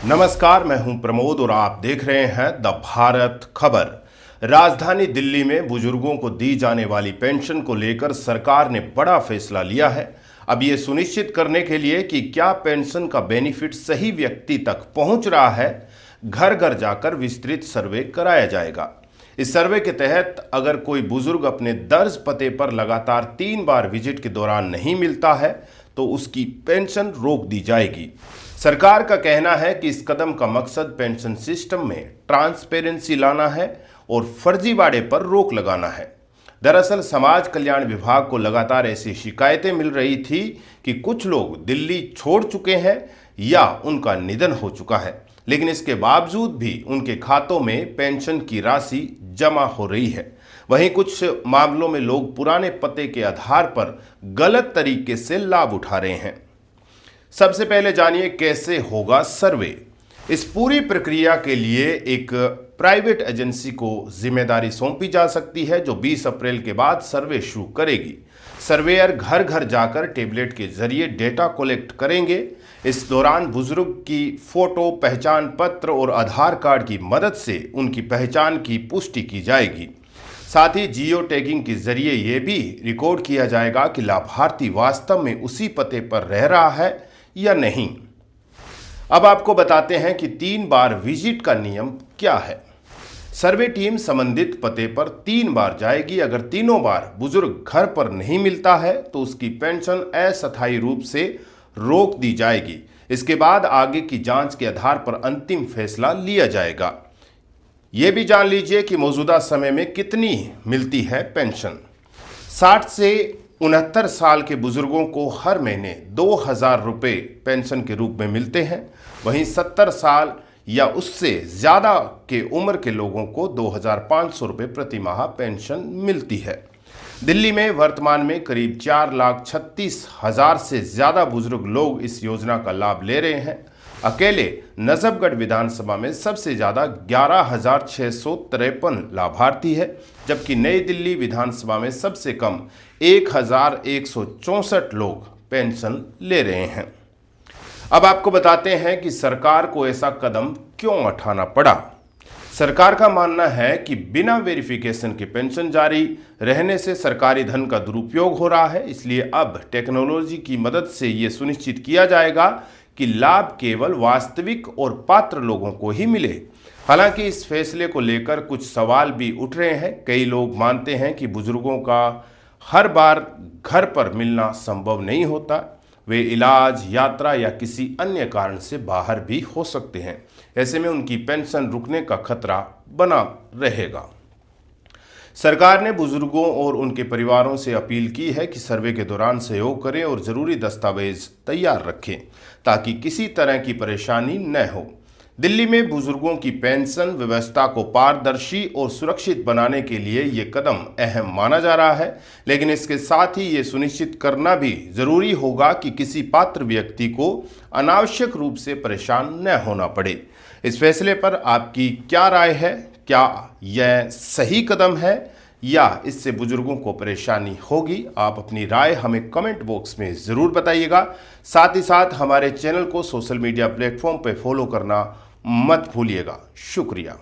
नमस्कार, मैं हूं प्रमोद और आप देख रहे हैं द भारत खबर। राजधानी दिल्ली में बुजुर्गों को दी जाने वाली पेंशन को लेकर सरकार ने बड़ा फैसला लिया है। अब ये सुनिश्चित करने के लिए कि क्या पेंशन का बेनिफिट सही व्यक्ति तक पहुंच रहा है, घर घर जाकर विस्तृत सर्वे कराया जाएगा। इस सर्वे के तहत अगर कोई बुजुर्ग अपने दर्ज पते पर लगातार 3 बार विजिट के दौरान नहीं मिलता है तो उसकी पेंशन रोक दी जाएगी। सरकार का कहना है कि इस कदम का मकसद पेंशन सिस्टम में ट्रांसपेरेंसी लाना है और फर्जीवाड़े पर रोक लगाना है। दरअसल समाज कल्याण विभाग को लगातार ऐसी शिकायतें मिल रही थी कि कुछ लोग दिल्ली छोड़ चुके हैं या उनका निधन हो चुका है, लेकिन इसके बावजूद भी उनके खातों में पेंशन की राशि जमा हो रही है। वहीं कुछ मामलों में लोग पुराने पते के आधार पर गलत तरीके से लाभ उठा रहे हैं। सबसे पहले जानिए कैसे होगा सर्वे। इस पूरी प्रक्रिया के लिए एक प्राइवेट एजेंसी को जिम्मेदारी सौंपी जा सकती है जो 20 अप्रैल के बाद सर्वे शुरू करेगी। सर्वेयर घर घर जाकर टेबलेट के जरिए डेटा कलेक्ट करेंगे। इस दौरान बुजुर्ग की फोटो, पहचान पत्र और आधार कार्ड की मदद से उनकी पहचान की पुष्टि की जाएगी। साथ ही जियो टैगिंग के जरिए यह भी रिकॉर्ड किया जाएगा कि लाभार्थी वास्तव में उसी पते पर रह रहा है या नहीं। अब आपको बताते हैं कि 3 बार विजिट का नियम क्या है। सर्वे टीम संबंधित पते पर 3 बार जाएगी। अगर तीनों बार बुजुर्ग घर पर नहीं मिलता है तो उसकी पेंशन अस्थायी रूप से रोक दी जाएगी। इसके बाद आगे की जांच के आधार पर अंतिम फैसला लिया जाएगा। यह भी जान लीजिए कि मौजूदा समय में कितनी मिलती है पेंशन। 60 से 69 साल के बुजुर्गों को हर महीने 2000 रुपये पेंशन के रूप में मिलते हैं। वहीं 70 साल या उससे ज़्यादा के उम्र के लोगों को 2500 रुपये प्रति माह पेंशन मिलती है। दिल्ली में वर्तमान में करीब 4,36,000 से ज़्यादा बुजुर्ग लोग इस योजना का लाभ ले रहे हैं। अकेले नजफगढ़ विधानसभा में सबसे ज़्यादा 11,653 लाभार्थी है, जबकि नई दिल्ली विधानसभा में सबसे कम 1,164 लोग पेंशन ले रहे हैं। अब आपको बताते हैं कि सरकार को ऐसा कदम क्यों उठाना पड़ा। सरकार का मानना है कि बिना वेरिफिकेशन के पेंशन जारी रहने से सरकारी धन का दुरुपयोग हो रहा है। इसलिए अब टेक्नोलॉजी की मदद से ये सुनिश्चित किया जाएगा कि लाभ केवल वास्तविक और पात्र लोगों को ही मिले। हालांकि इस फैसले को लेकर कुछ सवाल भी उठ रहे हैं। कई लोग मानते हैं कि बुजुर्गों का हर बार घर पर मिलना संभव नहीं होता। वे इलाज, यात्रा या किसी अन्य कारण से बाहर भी हो सकते हैं। ऐसे में उनकी पेंशन रुकने का खतरा बना रहेगा। सरकार ने बुजुर्गों और उनके परिवारों से अपील की है कि सर्वे के दौरान सहयोग करें और ज़रूरी दस्तावेज तैयार रखें ताकि किसी तरह की परेशानी न हो। दिल्ली में बुजुर्गों की पेंशन व्यवस्था को पारदर्शी और सुरक्षित बनाने के लिए ये कदम अहम माना जा रहा है, लेकिन इसके साथ ही ये सुनिश्चित करना भी ज़रूरी होगा कि किसी पात्र व्यक्ति को अनावश्यक रूप से परेशान न होना पड़े। इस फैसले पर आपकी क्या राय है? क्या यह सही कदम है या इससे बुजुर्गों को परेशानी होगी? आप अपनी राय हमें कमेंट बॉक्स में ज़रूर बताइएगा। साथ ही साथ हमारे चैनल को सोशल मीडिया प्लेटफॉर्म पर फॉलो करना मत भूलिएगा। शुक्रिया।